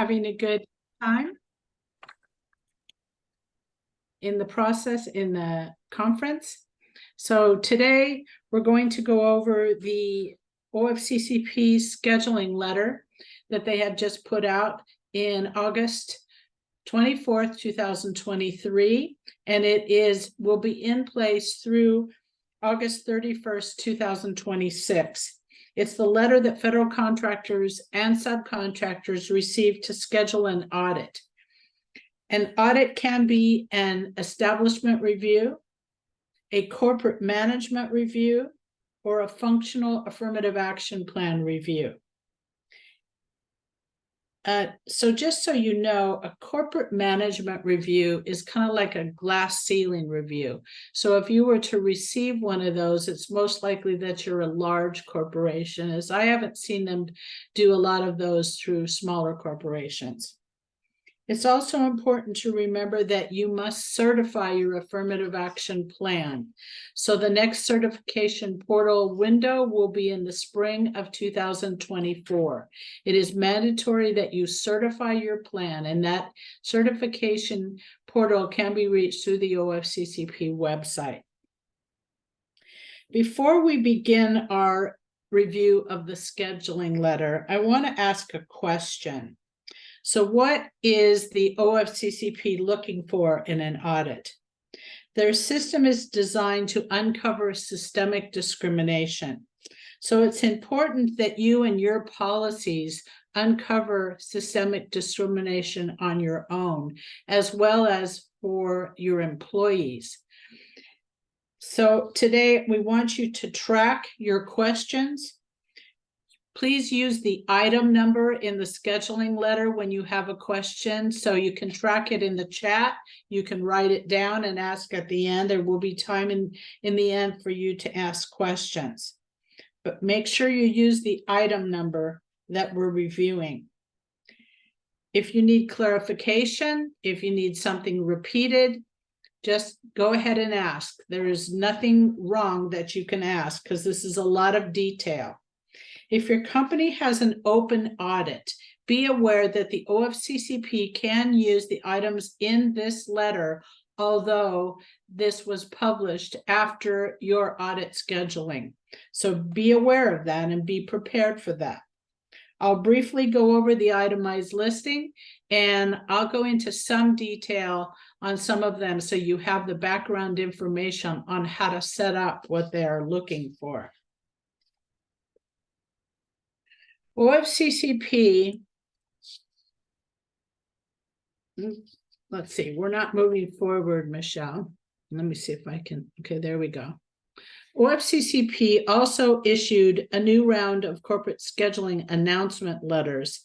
having a good time in the process, in the conference. So today we're going to go over the OFCCP scheduling letter that they have just put out in August 24th, 2023, and will be in place through August 31st, 2026. It's the letter that federal contractors and subcontractors receive to schedule an audit. An audit can be an establishment review, a corporate management review, or a functional affirmative action plan review. So just so you know, a corporate management review is kind of like a glass ceiling review. So if you were to receive one of those, it's most likely that you're a large corporation, as I haven't seen them do a lot of those through smaller corporations. It's also important to remember that you must certify your affirmative action plan. So the next certification portal window will be in the spring of 2024. It is mandatory that you certify your plan, and that certification portal can be reached through the OFCCP website. Before we begin our review of the scheduling letter, I want to ask a question. So what is the OFCCP looking for in an audit? Their system is designed to uncover systemic discrimination. So it's important that you and your policies uncover systemic discrimination on your own, as well as for your employees. So today we want you to track your questions. Please use the item number in the scheduling letter when you have a question, so you can track it in the chat. You can write it down and ask at the end. There will be time in the end for you to ask questions. But make sure you use the item number that we're reviewing. If you need clarification, if you need something repeated, just go ahead and ask. There is nothing wrong that you can ask, because this is a lot of detail. If your company has an open audit, be aware that the OFCCP can use the items in this letter, although this was published after your audit scheduling. So be aware of that and be prepared for that. I'll briefly go over the itemized listing, and I'll go into some detail on some of them so you have the background information on how to set up what they're looking for. OFCCP, let's see, we're not moving forward, Michelle. Let me see if I can, okay, there we go. OFCCP also issued a new round of corporate scheduling announcement letters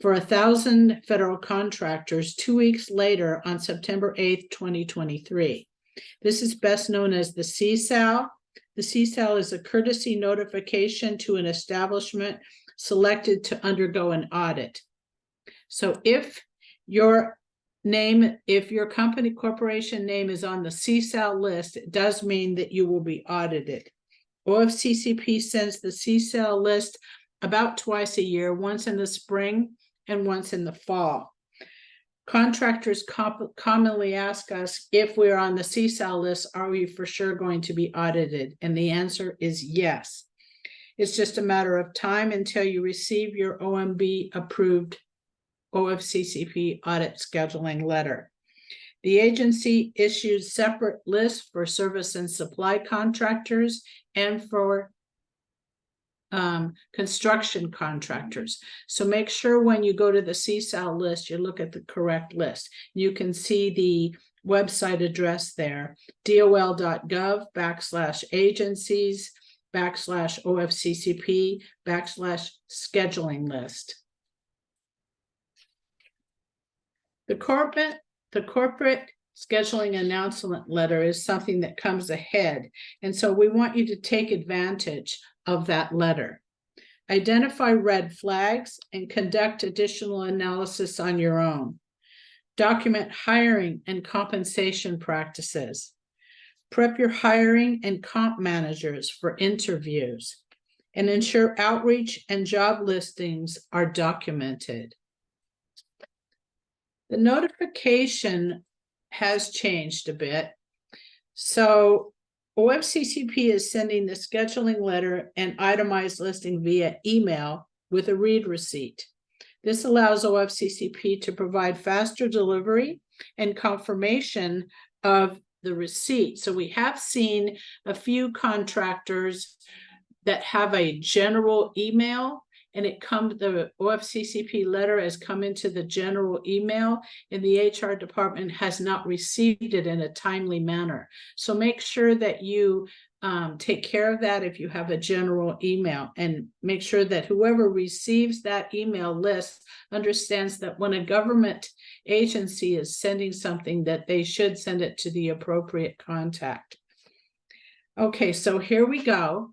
for 1,000 federal contractors 2 weeks later on September 8th, 2023. This is best known as the CSAL. The CSAL is a courtesy notification to an establishment selected to undergo an audit. So if your company corporation name is on the CSAL list, it does mean that you will be audited. OFCCP sends the CSAL list about twice a year, once in the spring and once in the fall. Contractors commonly ask us, if we're on the CSAL list, are we for sure going to be audited? And the answer is yes. It's just a matter of time until you receive your OMB approved OFCCP audit scheduling letter. The agency issues separate lists for service and supply contractors and for construction contractors. So make sure when you go to the CSAL list, you look at the correct list. You can see the website address there, dol.gov/agencies/OFCCP/scheduling list. The corporate scheduling announcement letter is something that comes ahead, and so we want you to take advantage of that letter. Identify red flags and conduct additional analysis on your own. Document hiring and compensation practices. Prep your hiring and comp managers for interviews, and ensure outreach and job listings are documented. The notification has changed a bit. So OFCCP is sending the scheduling letter and itemized listing via email with a read receipt. This allows OFCCP to provide faster delivery and confirmation of the receipt. So we have seen a few contractors that have a general email, and the OFCCP letter has come into the general email, and the HR department has not received it in a timely manner. So make sure that you take care of that if you have a general email, and make sure that whoever receives that email list understands that when a government agency is sending something, that they should send it to the appropriate contact. Okay, so here we go.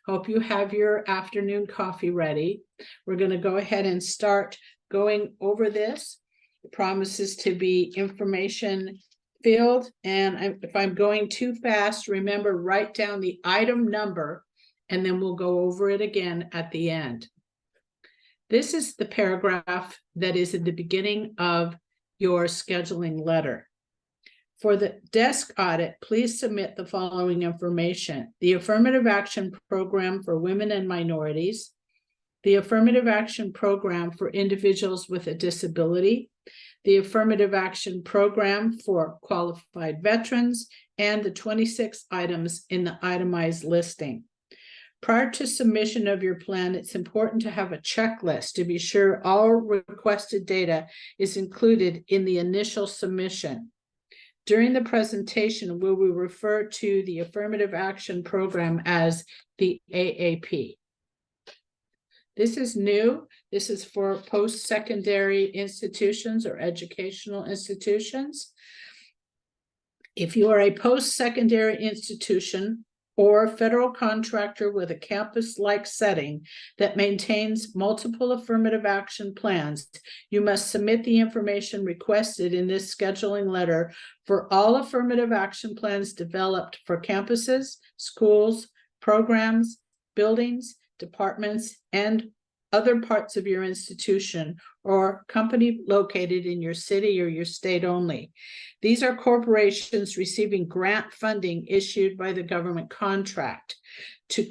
Hope you have your afternoon coffee ready. We're going to go ahead and start going over this. It promises to be information filled, and if I'm going too fast, remember, write down the item number, and then we'll go over it again at the end. This is the paragraph that is at the beginning of your scheduling letter. For the desk audit, please submit the following information: the Affirmative Action Program for Women and Minorities, the Affirmative Action Program for Individuals with a Disability, the Affirmative Action Program for Qualified Veterans, and the 26 items in the itemized listing. Prior to submission of your plan, it's important to have a checklist to be sure all requested data is included in the initial submission. During the presentation, we will refer to the Affirmative Action Program as the AAP. This is new. This is for post-secondary institutions or educational institutions. If you are a post-secondary institution or federal contractor with a campus-like setting that maintains multiple affirmative action plans, you must submit the information requested in this scheduling letter for all affirmative action plans developed for campuses, schools, programs, buildings, departments, and other parts of your institution or company located in your city or your state only. These are corporations receiving grant funding issued by the government contract. To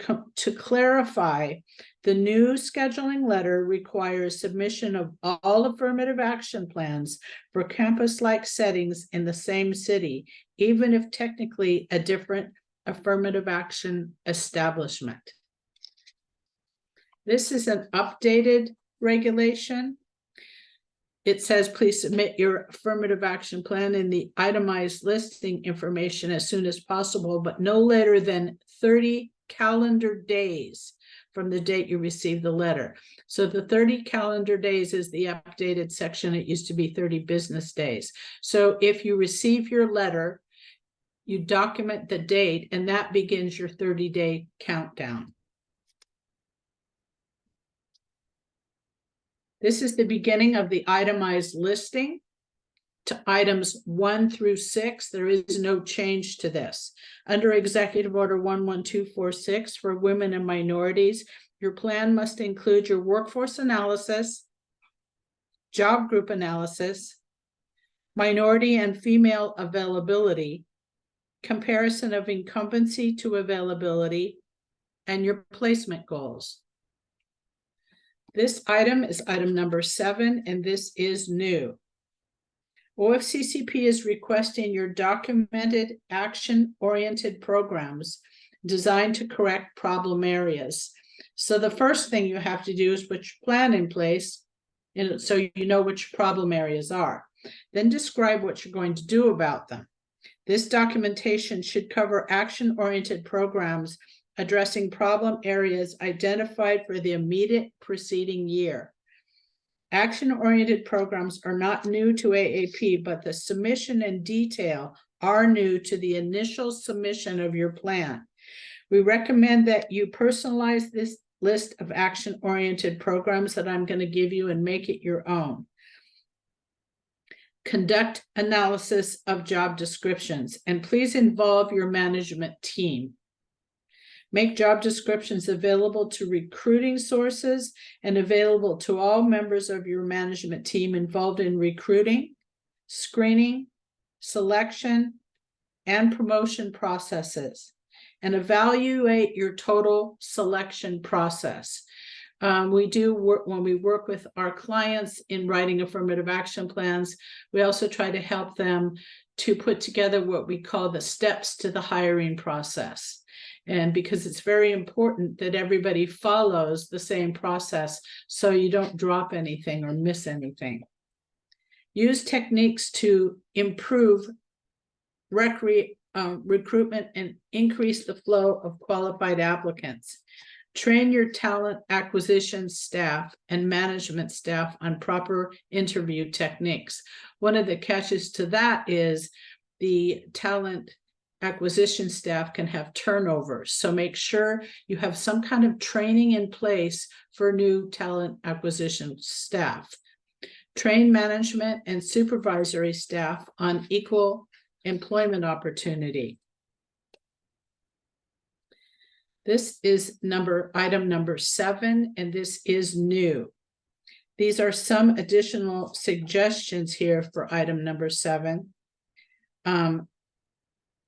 clarify, the new scheduling letter requires submission of all affirmative action plans for campus-like settings in the same city, even if technically a different affirmative action establishment. This is an updated regulation. It says, please submit your affirmative action plan in the itemized listing information as soon as possible, but no later than 30 calendar days from the date you received the letter. So the 30 calendar days is the updated section. It used to be 30 business days. So if you receive your letter, you document the date, and that begins your 30-day countdown. This is the beginning of the itemized listing. To items 1 through 6, there is no change to this. Under Executive Order 11246 for women and minorities, your plan must include your workforce analysis, job group analysis, minority and female availability, comparison of incumbency to availability, and your placement goals. This item is item number 7, and this is new. OFCCP is requesting your documented action-oriented programs designed to correct problem areas. So the first thing you have to do is put your plan in place, and so you know which problem areas are. Then describe what you're going to do about them. This documentation should cover action-oriented programs addressing problem areas identified for the immediate preceding year. Action-oriented programs are not new to AAP, but the submission and detail are new to the initial submission of your plan. We recommend that you personalize this list of action-oriented programs that I'm going to give you and make it your own. Conduct analysis of job descriptions, and please involve your management team. Make job descriptions available to recruiting sources and available to all members of your management team involved in recruiting, screening, selection, and promotion processes, and evaluate your total selection process. We do work when we work with our clients in writing affirmative action plans. We also try to help them to put together what we call the steps to the hiring process. And because it's very important that everybody follows the same process so you don't drop anything or miss anything. Use techniques to improve recruitment and increase the flow of qualified applicants. Train your talent acquisition staff and management staff on proper interview techniques. One of the catches to that is the talent acquisition staff can have turnover. So make sure you have some kind of training in place for new talent acquisition staff. Train management and supervisory staff on equal employment opportunity. This is item number 7, and this is new. These are some additional suggestions here for item number 7.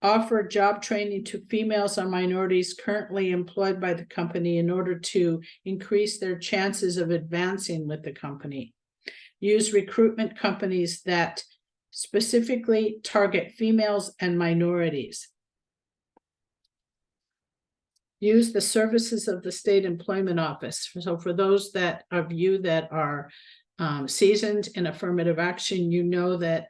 Offer job training to females or minorities currently employed by the company in order to increase their chances of advancing with the company. Use recruitment companies that specifically target females and minorities. Use the services of the state employment office. So for those of you that are seasoned in affirmative action, you know that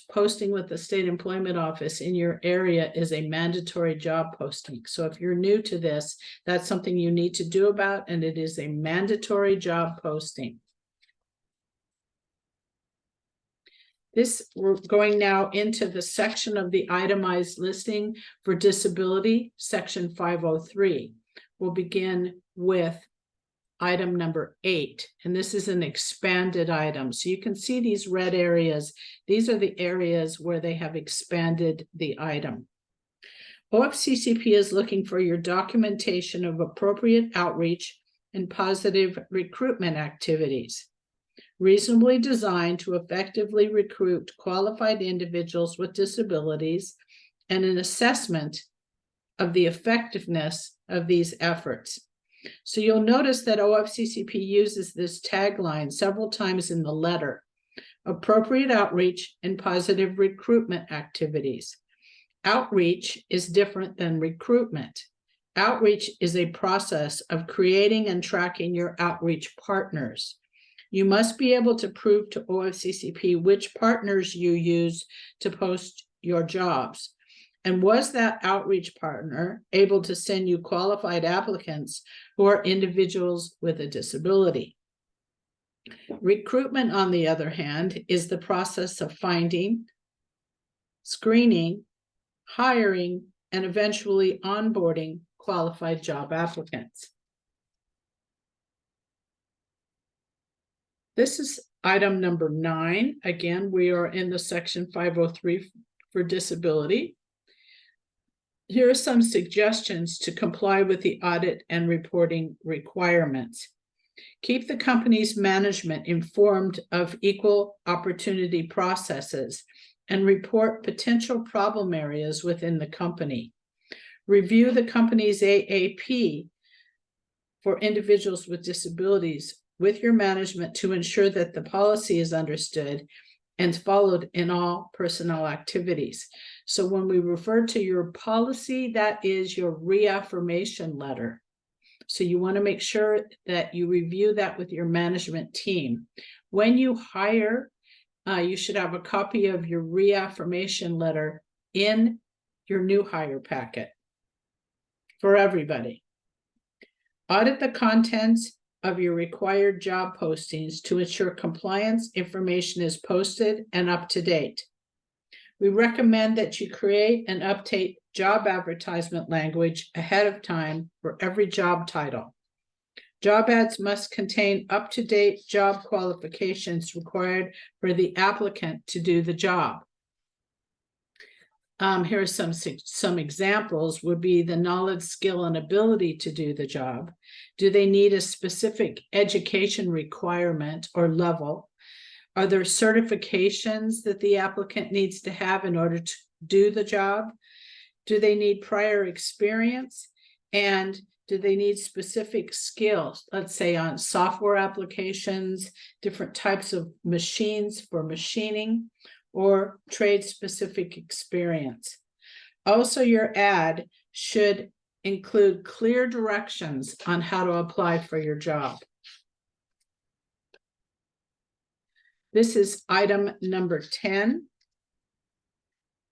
posting with the state employment office in your area is a mandatory job posting. So if you're new to this, that's something you need to do about, and it is a mandatory job posting. We're going now into the section of the itemized listing for disability, section 503. We'll begin with item number 8, and this is an expanded item. So you can see these red areas. These are the areas where they have expanded the item. OFCCP is looking for your documentation of appropriate outreach and positive recruitment activities, reasonably designed to effectively recruit qualified individuals with disabilities, and an assessment of the effectiveness of these efforts. So you'll notice that OFCCP uses this tagline several times in the letter: appropriate outreach and positive recruitment activities. Outreach is different than recruitment. Outreach is a process of creating and tracking your outreach partners. You must be able to prove to OFCCP which partners you use to post your jobs. And was that outreach partner able to send you qualified applicants who are individuals with a disability? Recruitment, on the other hand, is the process of finding, screening, hiring, and eventually onboarding qualified job applicants. This is item number 9. Again, we are in the section 503 for disability. Here are some suggestions to comply with the audit and reporting requirements. Keep the company's management informed of equal opportunity processes and report potential problem areas within the company. Review the company's AAP for individuals with disabilities with your management to ensure that the policy is understood and followed in all personnel activities. So when we refer to your policy, that is your reaffirmation letter. So you want to make sure that you review that with your management team. When you hire, you should have a copy of your reaffirmation letter in your new hire packet for everybody. Audit the contents of your required job postings to ensure compliance information is posted and up to date. We recommend that you create and update job advertisement language ahead of time for every job title. Job ads must contain up-to-date job qualifications required for the applicant to do the job. Here are some examples would be the knowledge, skill, and ability to do the job. Do they need a specific education requirement or level? Are there certifications that the applicant needs to have in order to do the job? Do they need prior experience? And do they need specific skills, let's say on software applications, different types of machines for machining, or trade-specific experience? Also, your ad should include clear directions on how to apply for your job. This is item number 10.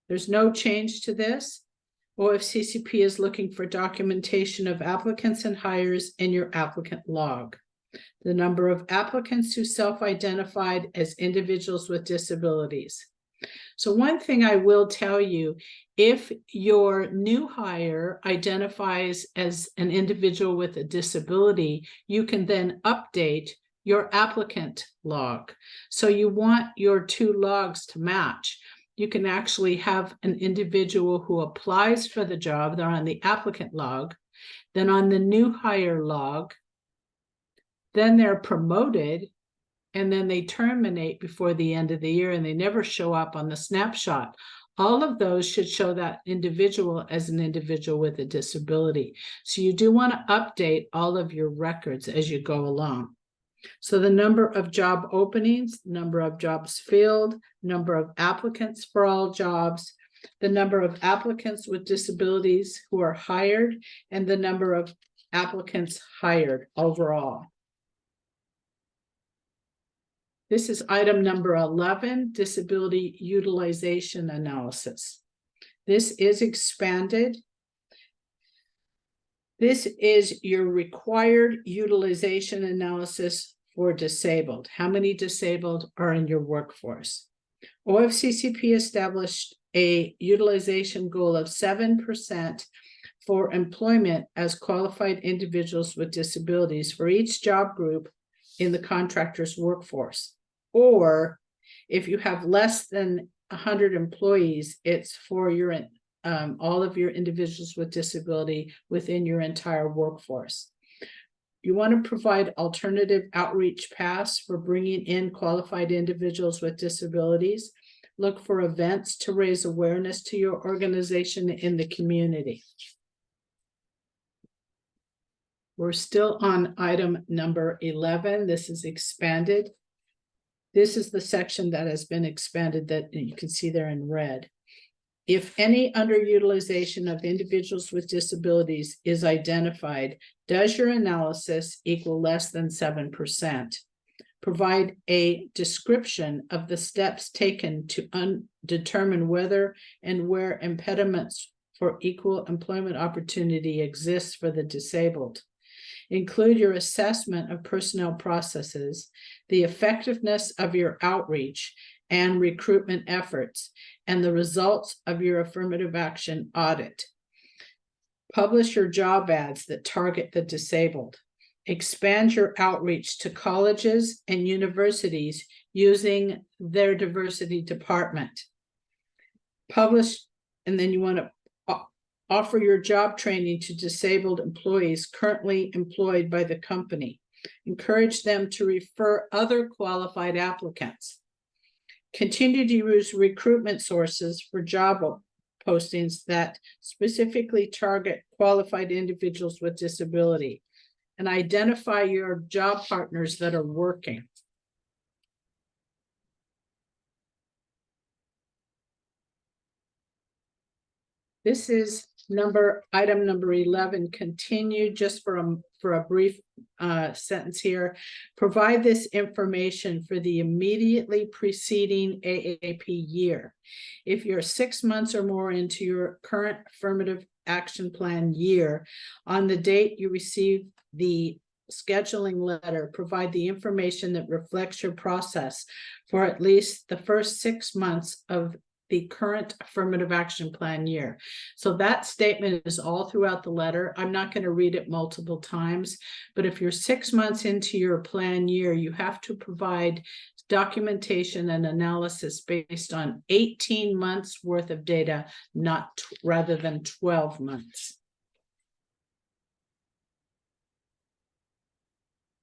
There's no change to this. OFCCP is looking for documentation of applicants and hires in your applicant log. The number of applicants who self-identified as individuals with disabilities. So one thing I will tell you, if your new hire identifies as an individual with a disability, you can then update your applicant log. So you want your two logs to match. You can actually have an individual who applies for the job, they're on the applicant log, then on the new hire log, then they're promoted, and then they terminate before the end of the year and they never show up on the snapshot. All of those should show that individual as an individual with a disability. So you do want to update all of your records as you go along. So the number of job openings, number of jobs filled, number of applicants for all jobs, the number of applicants with disabilities who are hired, and the number of applicants hired overall. This is item number 11, disability utilization analysis. This is expanded. This is your required utilization analysis for disabled. How many disabled are in your workforce? OFCCP established a utilization goal of 7% for employment as qualified individuals with disabilities for each job group in the contractor's workforce. Or if you have less than 100 employees, it's for your all of your individuals with disability within your entire workforce. You want to provide alternative outreach paths for bringing in qualified individuals with disabilities. Look for events to raise awareness to your organization in the community. We're still on item number 11. This is expanded. This is the section that has been expanded that you can see there in red. If any underutilization of individuals with disabilities is identified, does your analysis equal less than 7%? Provide a description of the steps taken to determine whether and where impediments for equal employment opportunity exists for the disabled. Include your assessment of personnel processes, the effectiveness of your outreach and recruitment efforts, and the results of your affirmative action audit. Publish your job ads that target the disabled. Expand your outreach to colleges and universities using their diversity department. Publish, and then you want to offer your job training to disabled employees currently employed by the company. Encourage them to refer other qualified applicants. Continue to use recruitment sources for job postings that specifically target qualified individuals with disability, and identify your job partners that are working. This is item number 11, continue just for a brief sentence here. Provide this information for the immediately preceding AAP year. If you're 6 months or more into your current affirmative action plan year, on the date you receive the scheduling letter, provide the information that reflects your process for at least the first 6 months of the current affirmative action plan year. So that statement is all throughout the letter. I'm not going to read it multiple times, but if you're 6 months into your plan year, you have to provide documentation and analysis based on 18 months worth of data, rather than 12 months.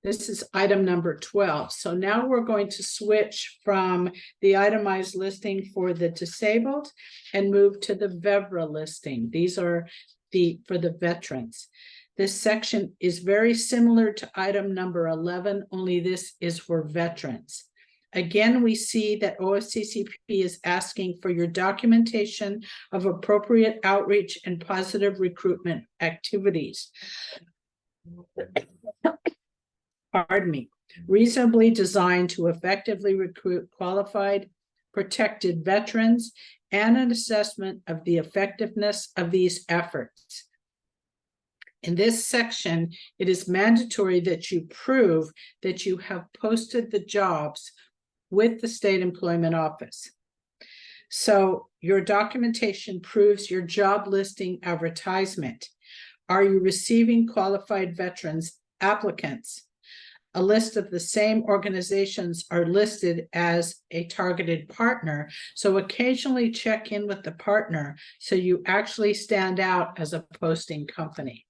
This is item number 12. So now we're going to switch from the itemized listing for the disabled and move to the VEVRA listing. These are for the veterans. This section is very similar to item number 11, only this is for veterans. Again, we see that OFCCP is asking for your documentation of appropriate outreach and positive recruitment activities. Pardon me, reasonably designed to effectively recruit qualified, protected veterans, and an assessment of the effectiveness of these efforts. In this section, it is mandatory that you prove that you have posted the jobs with the State Employment Office. So your documentation proves your job listing advertisement. Are you receiving qualified veterans applicants? A list of the same organizations are listed as a targeted partner. So occasionally check in with the partner so you actually stand out as a posting company.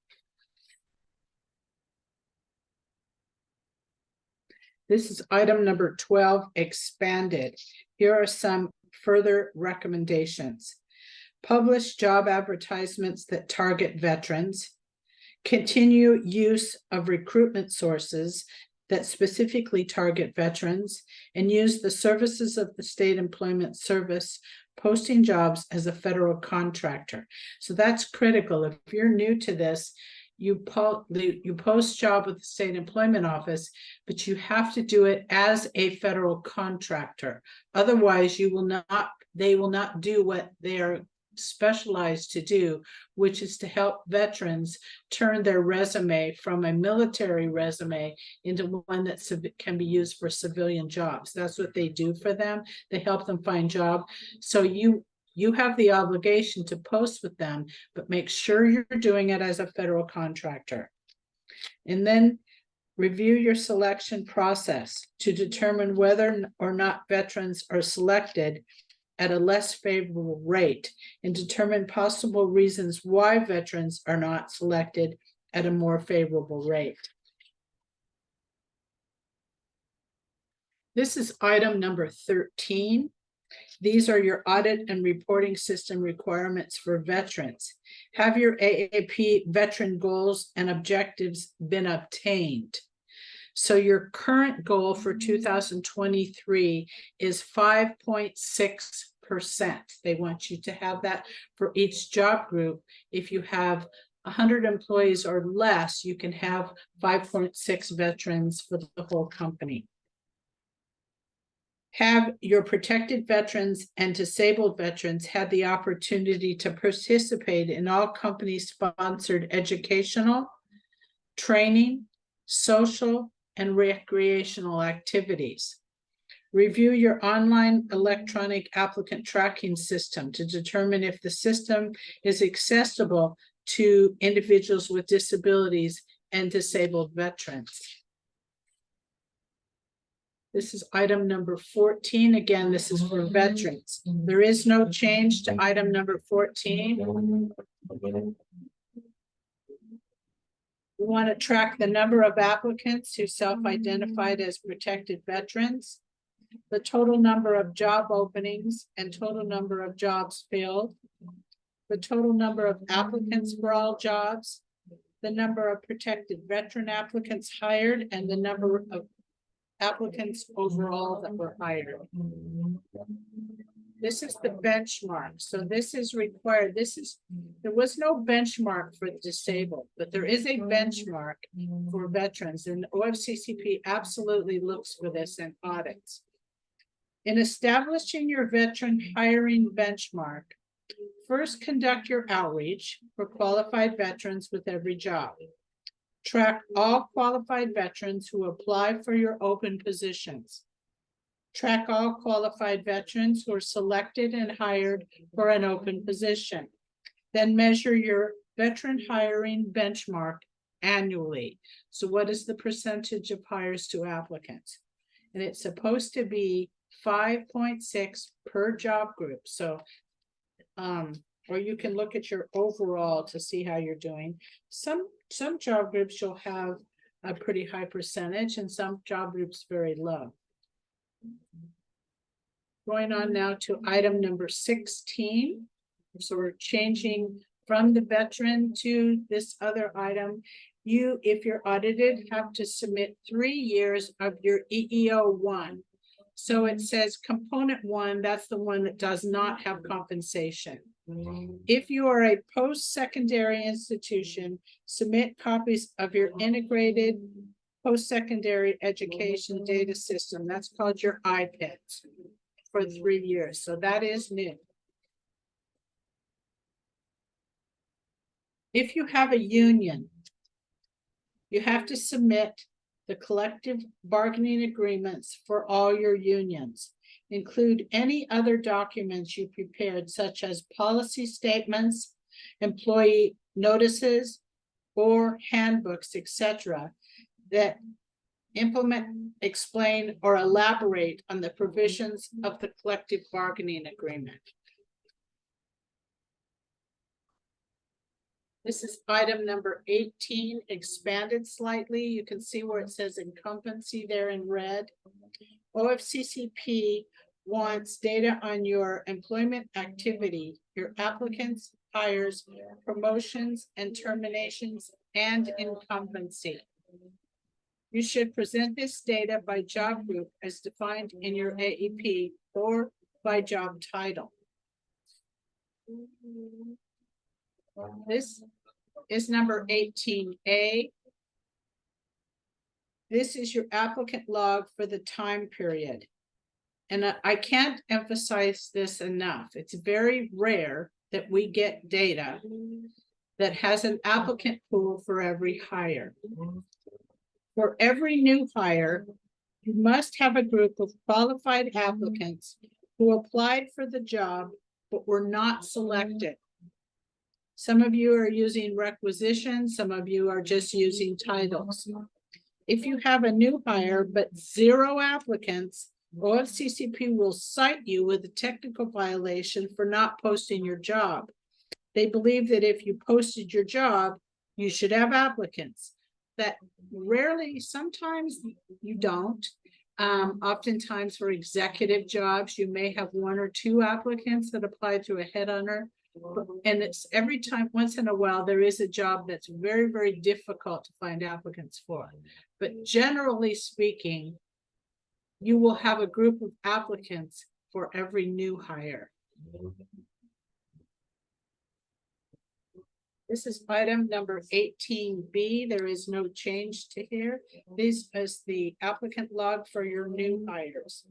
This is item number 12, expanded. Here are some further recommendations. Publish job advertisements that target veterans. Continue use of recruitment sources that specifically target veterans, and use the services of the State Employment Service posting jobs as a federal contractor. So that's critical. If you're new to this, you post job with the State Employment Office, but you have to do it as a federal contractor. Otherwise, they will not do what they're specialized to do, which is to help veterans turn their resume from a military resume into one that can be used for civilian jobs. That's what they do for them. They help them find jobs. So you have the obligation to post with them, but make sure you're doing it as a federal contractor. And then review your selection process to determine whether or not veterans are selected at a less favorable rate, and determine possible reasons why veterans are not selected at a more favorable rate. This is item number 13. These are your audit and reporting system requirements for veterans. Have your AAP veteran goals and objectives been obtained? So your current goal for 2023 is 5.6%. They want you to have that for each job group. If you have 100 employees or less, you can have 5.6 veterans for the whole company. Have your protected veterans and disabled veterans had the opportunity to participate in all company-sponsored educational, training, social, and recreational activities? Review your online electronic applicant tracking system to determine if the system is accessible to individuals with disabilities and disabled veterans. This is item number 14. Again, this is for veterans. There is no change to item number 14. We want to track the number of applicants who self-identified as protected veterans, the total number of job openings and total number of jobs filled, the total number of applicants for all jobs, the number of protected veteran applicants hired, and the number of applicants overall that were hired. This is the benchmark. So this is required. There was no benchmark for the disabled, but there is a benchmark for veterans, and OFCCP absolutely looks for this in audits. In establishing your veteran hiring benchmark, first conduct your outreach for qualified veterans with every job. Track all qualified veterans who apply for your open positions. Track all qualified veterans who are selected and hired for an open position. Then measure your veteran hiring benchmark annually. So what is the percentage of hires to applicants? And it's supposed to be 5.6 per job group. So, or you can look at your overall to see how you're doing. Some job groups you'll have a pretty high percentage, and some job groups very low. Going on now to item number 16. So we're changing from the veteran to this other item. You, if you're audited, have to submit 3 years of your EEO-1. So it says component 1, that's the one that does not have compensation. If you are a post-secondary institution, submit copies of your integrated post-secondary education data system. That's called your IPED for 3 years. So that is new. If you have a union, you have to submit the collective bargaining agreements for all your unions. Include any other documents you prepared, such as policy statements, employee notices, or handbooks, etc., that implement, explain, or elaborate on the provisions of the collective bargaining agreement. This is item number 18, expanded slightly. You can see where it says incumbency there in red. OFCCP wants data on your employment activity, your applicants, hires, promotions, and terminations, and incumbency. You should present this data by job group as defined in your AEP or by job title. This is number 18A. This is your applicant log for the time period. And I can't emphasize this enough. It's very rare that we get data that has an applicant pool for every hire. For every new hire, you must have a group of qualified applicants who applied for the job but were not selected. Some of you are using requisitions, some of you are just using titles. If you have a new hire but 0 applicants, OFCCP will cite you with a technical violation for not posting your job. They believe that if you posted your job, you should have applicants. That rarely, sometimes you don't. Oftentimes for executive jobs, you may have 1 or 2 applicants that apply through a headhunter. And it's every time, once in a while, there is a job that's very, very difficult to find applicants for. But generally speaking, you will have a group of applicants for every new hire. This is item number 18B. There is no change to here. This is the applicant log for your new hires.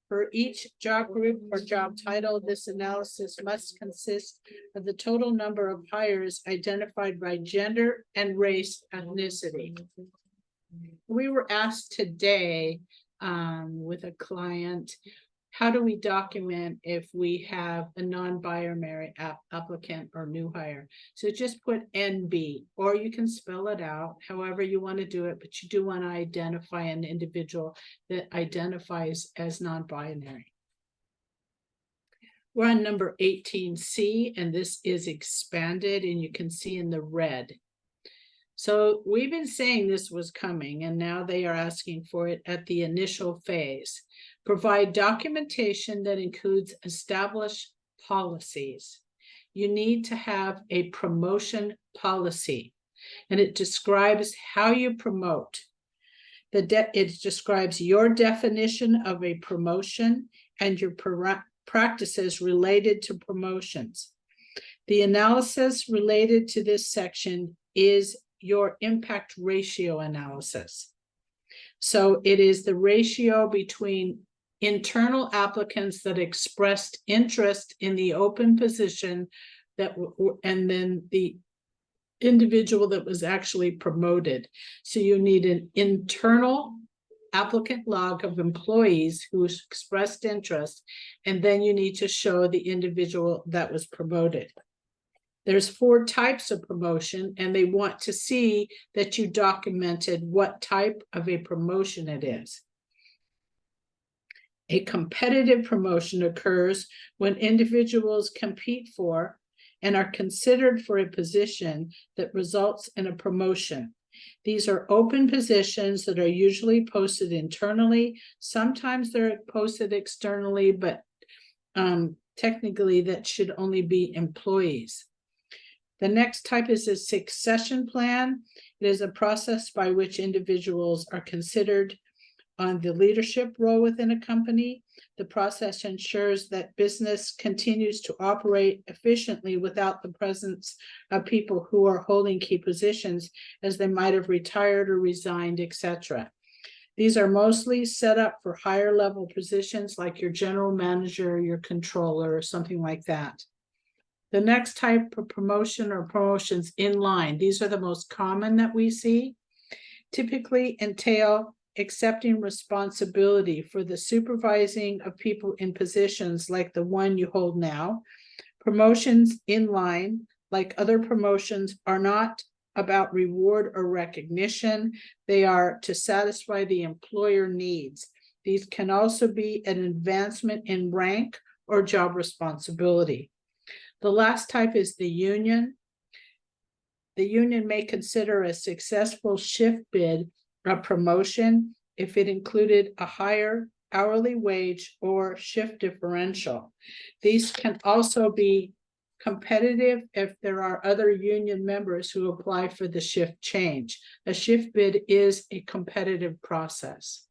For each job group or job title, this analysis must consist of the total number of hires identified by gender and race ethnicity. We were asked today with a client, how do we document if we have a non-binary applicant or new hire? So just put NB, or you can spell it out however you want to do it, but you do want to identify an individual that identifies as non-binary. We're on number 18C, and this is expanded, and you can see in the red. So we've been saying this was coming, and now they are asking for it at the initial phase. Provide documentation that includes established policies. You need to have a promotion policy, and it describes how you promote. It describes your definition of a promotion and your practices related to promotions. The analysis related to this section is your impact ratio analysis. So it is the ratio between internal applicants that expressed interest in the open position and then the individual that was actually promoted. So you need an internal applicant log of employees who expressed interest, and then you need to show the individual that was promoted. There's 4 types of promotion, and they want to see that you documented what type of a promotion it is. A competitive promotion occurs when individuals compete for and are considered for a position that results in a promotion. These are open positions that are usually posted internally. Sometimes they're posted externally, but technically that should only be employees. The next type is a succession plan. It is a process by which individuals are considered on the leadership role within a company. The process ensures that business continues to operate efficiently without the presence of people who are holding key positions, as they might have retired or resigned, etc. These are mostly set up for higher level positions like your general manager, your controller, or something like that. The next type of promotion or promotions in line. These are the most common that we see. Typically entail accepting responsibility for the supervising of people in positions like the one you hold now. Promotions in line, like other promotions, are not about reward or recognition. They are to satisfy the employer needs. These can also be an advancement in rank or job responsibility. The last type is the union. The union may consider a successful shift bid a promotion if it included a higher hourly wage or shift differential. These can also be competitive if there are other union members who apply for the shift change. A shift bid is a competitive process.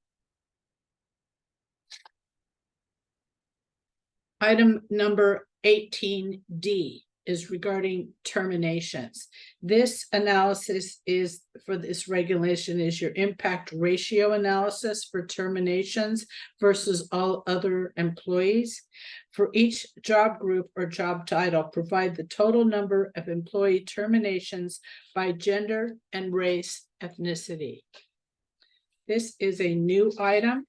Item number 18D is regarding terminations. This analysis is for this regulation is your impact ratio analysis for terminations versus all other employees. For each job group or job title, provide the total number of employee terminations by gender and race ethnicity. This is a new item.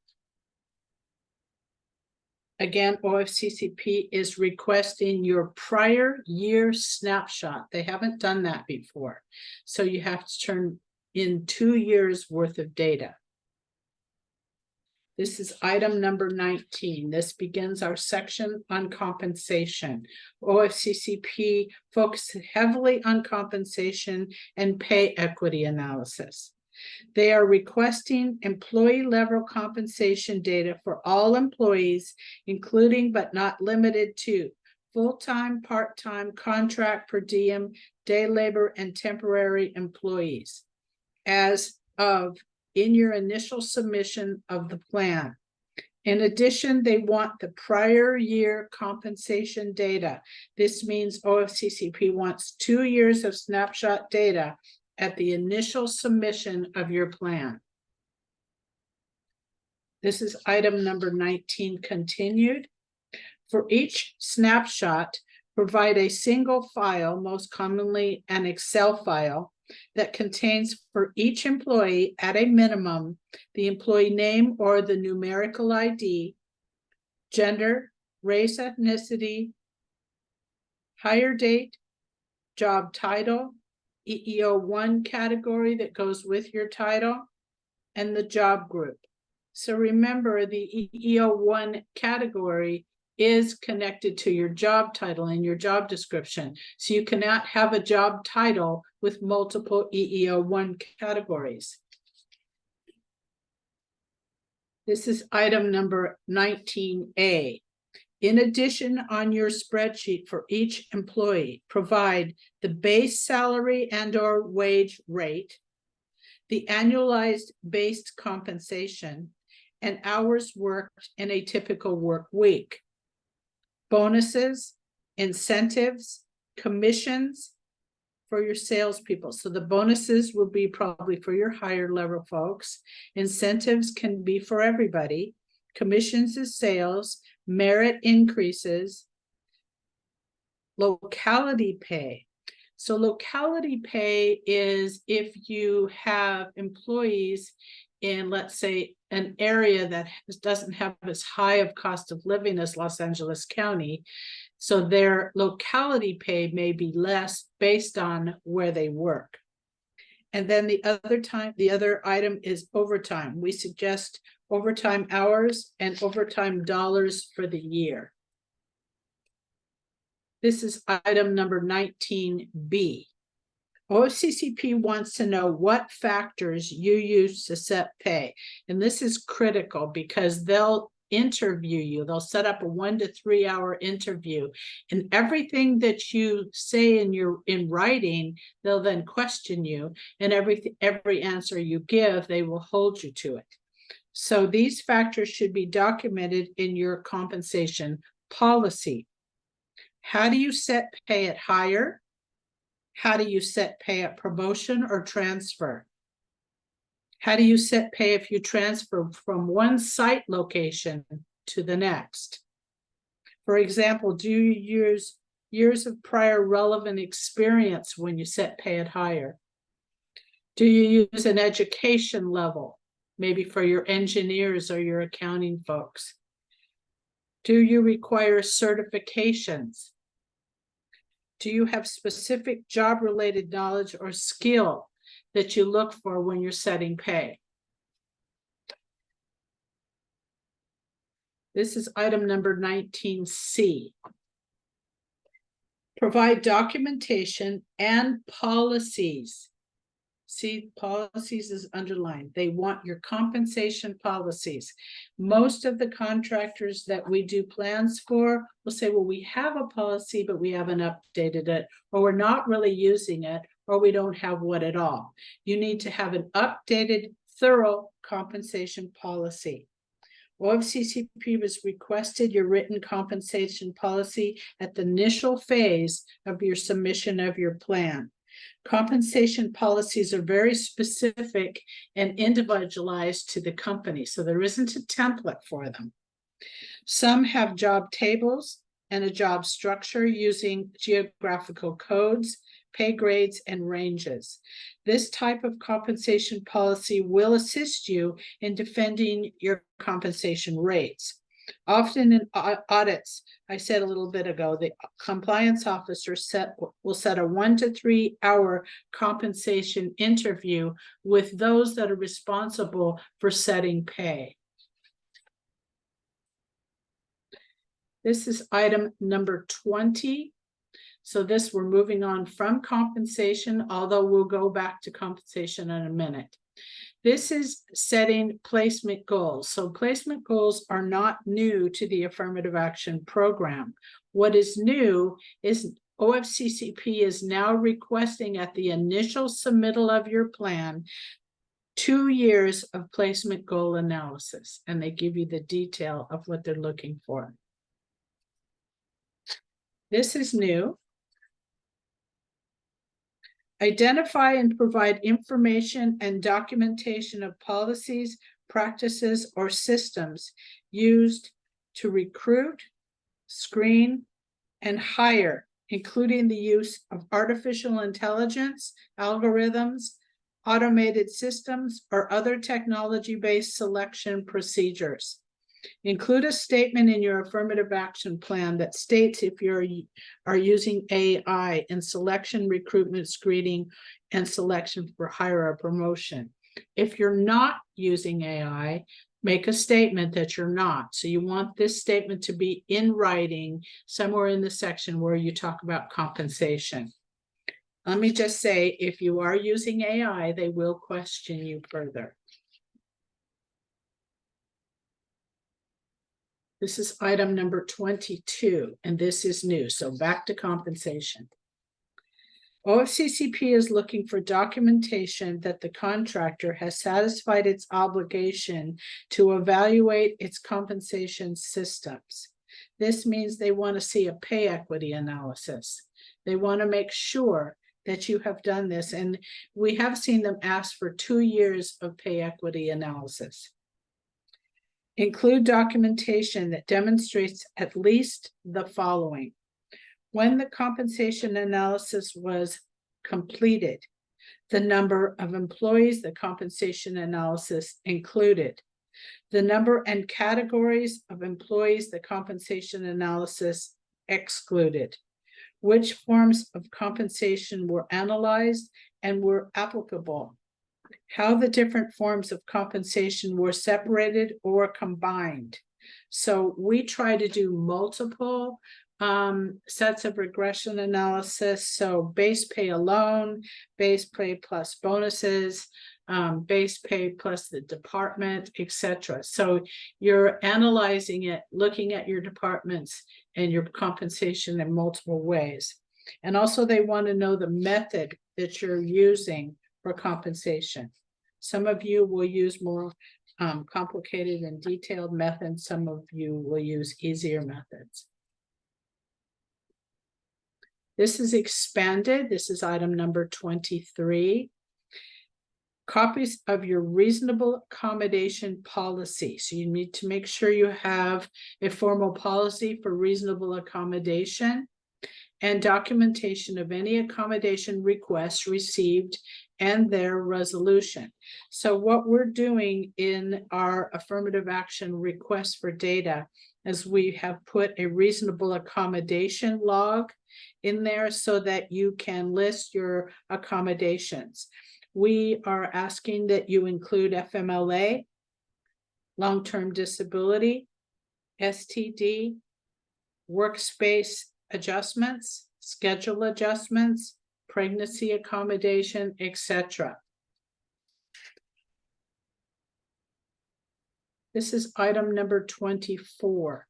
Again, OFCCP is requesting your prior year snapshot. They haven't done that before. So you have to turn in 2 years worth of data. This is item number 19. This begins our section on compensation. OFCCP focuses heavily on compensation and pay equity analysis. They are requesting employee level compensation data for all employees, including but not limited to full-time, part-time, contract, per diem, day labor, and temporary employees as of in your initial submission of the plan. In addition, they want the prior year compensation data. This means OFCCP wants 2 years of snapshot data at the initial submission of your plan. This is item number 19 continued. For each snapshot, provide a single file, most commonly an Excel file, that contains for each employee at a minimum the employee name or the numerical ID, gender, race, ethnicity, hire date, job title, EEO1 category that goes with your title, and the job group. So remember, the EEO1 category is connected to your job title and your job description. So you cannot have a job title with multiple EEO1 categories. This is item number 19A. In addition, on your spreadsheet for each employee, provide the base salary and/or wage rate, the annualized based compensation, and hours worked in a typical work week. Bonuses, incentives, commissions for your salespeople. So the bonuses will be probably for your higher level folks. Incentives can be for everybody. Commissions is sales, merit increases, locality pay. So locality pay is if you have employees in, let's say, an area that doesn't have as high of cost of living as Los Angeles County, so their locality pay may be less based on where they work. And then the other item is overtime. We suggest overtime hours and overtime dollars for the year. This is item number 19B. OFCCP wants to know what factors you use to set pay. And this is critical because they'll interview you. They'll set up a 1 to 3 hour interview, and everything that you say in writing, they'll then question you, and every answer you give, they will hold you to it. So these factors should be documented in your compensation policy. How do you set pay at hire? How do you set pay at promotion or transfer? How do you set pay if you transfer from one site location to the next? For example, do you use years of prior relevant experience when you set pay at hire? Do you use an education level, maybe for your engineers or your accounting folks? Do you require certifications? Do you have specific job-related knowledge or skill that you look for when you're setting pay? This is item number 19C. Provide documentation and policies. See, policies is underlined. They want your compensation policies. Most of the contractors that we do plans for will say, well, we have a policy, but we haven't updated it, or we're not really using it, or we don't have one at all. You need to have an updated, thorough compensation policy. OFCCP has requested your written compensation policy at the initial phase of your submission of your plan. Compensation policies are very specific and individualized to the company, so there isn't a template for them. Some have job tables and a job structure using geographical codes, pay grades, and ranges. This type of compensation policy will assist you in defending your compensation rates. Often in audits, I said a little bit ago, the compliance officer will set a 1 to 3 hour compensation interview with those that are responsible for setting pay. This is item number 20. So this, we're moving on from compensation, although we'll go back to compensation in a minute. This is setting placement goals. So placement goals are not new to the affirmative action program. What is new is OFCCP is now requesting at the initial submittal of your plan 2 years of placement goal analysis, and they give you the detail of what they're looking for. This is new. Identify and provide information and documentation of policies, practices, or systems used to recruit, screen, and hire, including the use of artificial intelligence, algorithms, automated systems, or other technology-based selection procedures. Include a statement in your affirmative action plan that states if you are using AI in selection, recruitment, screening, and selection for hire or promotion. If you're not using AI, make a statement that you're not. So you want this statement to be in writing somewhere in the section where you talk about compensation. Let me just say, if you are using AI, they will question you further. This is item number 22, and this is new. So back to compensation. OFCCP is looking for documentation that the contractor has satisfied its obligation to evaluate its compensation systems. This means they want to see a pay equity analysis. They want to make sure that you have done this, and we have seen them ask for 2 years of pay equity analysis. Include documentation that demonstrates at least the following. When the compensation analysis was completed, the number of employees the compensation analysis included, the number and categories of employees the compensation analysis excluded, which forms of compensation were analyzed and were applicable, how the different forms of compensation were separated or combined. So we try to do multiple Sets of regression analysis, so base pay alone, base pay plus bonuses, base pay plus the department, etc. So you're analyzing it, looking at your departments and your compensation in multiple ways. And also they want to know the method that you're using for compensation. Some of you will use more complicated and detailed methods. Some of you will use easier methods. This is expanded. This is item number 23. Copies of your reasonable accommodation policy. So you need to make sure you have a formal policy for reasonable accommodation and documentation of any accommodation requests received and their resolution. So what we're doing in our affirmative action request for data is we have put a reasonable accommodation log in there so that you can list your accommodations. We are asking that you include FMLA, long-term disability, STD, workspace adjustments, schedule adjustments, pregnancy accommodation, etc. This is item number 24,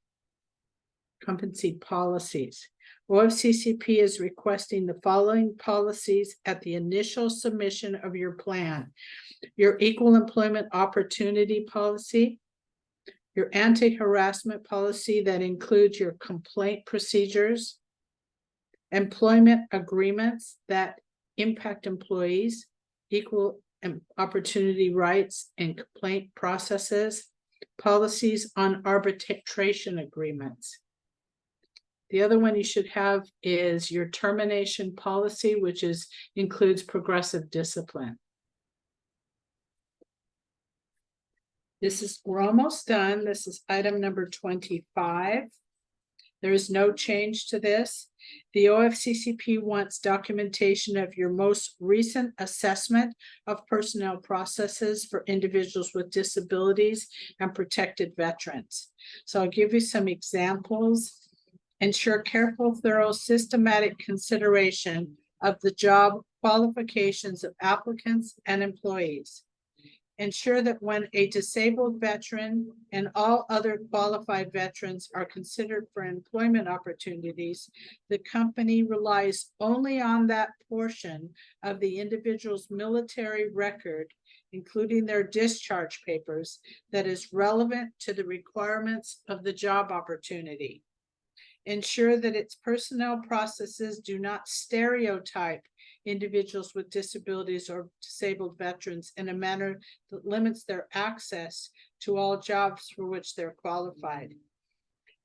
competency policies. OFCCP is requesting the following policies at the initial submission of your plan. Your equal employment opportunity policy, your anti-harassment policy that includes your complaint procedures, employment agreements that impact employees, equal opportunity rights and complaint processes, policies on arbitration agreements. The other one you should have is your termination policy, which includes progressive discipline. We're almost done. This is item number 25. There is no change to this. The OFCCP wants documentation of your most recent assessment of personnel processes for individuals with disabilities and protected veterans. So I'll give you some examples. Ensure careful, thorough, systematic consideration of the job qualifications of applicants and employees. Ensure that when a disabled veteran and all other qualified veterans are considered for employment opportunities, the company relies only on that portion of the individual's military record, including their discharge papers, that is relevant to the requirements of the job opportunity. Ensure that its personnel processes do not stereotype individuals with disabilities or disabled veterans in a manner that limits their access to all jobs for which they're qualified.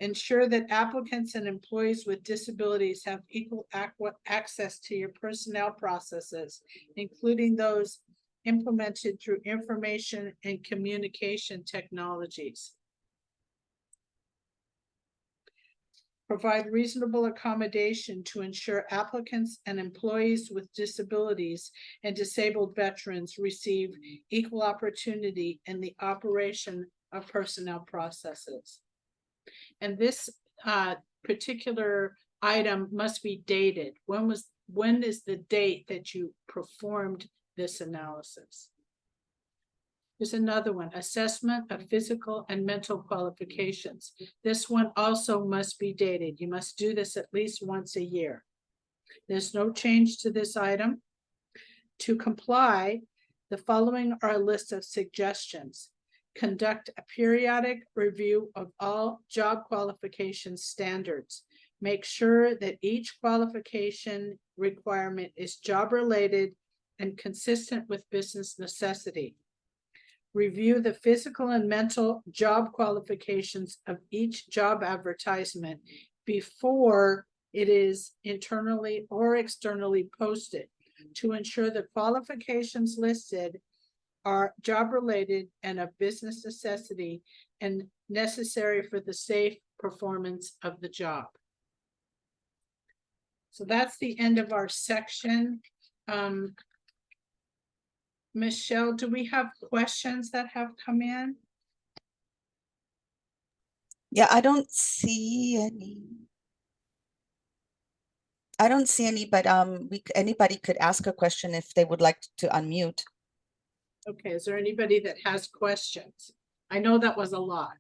Ensure that applicants and employees with disabilities have equal access to your personnel processes, including those implemented through information and communication technologies. Provide reasonable accommodation to ensure applicants and employees with disabilities and disabled veterans receive equal opportunity in the operation of personnel processes. And this particular item must be dated. When is the date that you performed this analysis? There's another one, assessment of physical and mental qualifications. This one also must be dated. You must do this at least once a year. There's no change to this item. To comply, the following are a list of suggestions. Conduct a periodic review of all job qualification standards. Make sure that each qualification requirement is job-related and consistent with business necessity. Review the physical and mental job qualifications of each job advertisement before it is internally or externally posted to ensure the qualifications listed are job-related and of business necessity and necessary for the safe performance of the job. So that's the end of our section. Michelle, do we have questions that have come in? Yeah, I don't see any. I don't see any, but anybody could ask a question if they would like to unmute. Okay, is there anybody that has questions? I know that was a lot.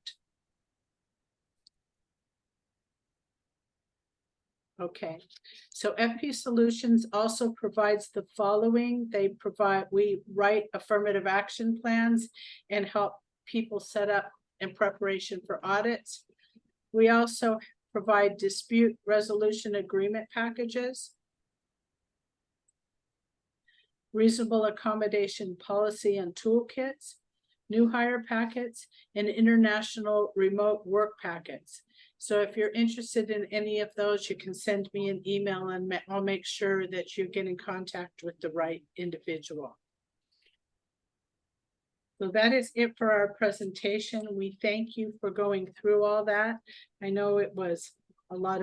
Okay, so FP Solutions also provides the following. We write affirmative action plans and help people set up in preparation for audits. We also provide dispute resolution agreement packages, reasonable accommodation policy and toolkits, new hire packets, and international remote work packets. So if you're interested in any of those, you can send me an email and I'll make sure that you get in contact with the right individual. So that is it for our presentation. We thank you for going through all that. I know it was a lot of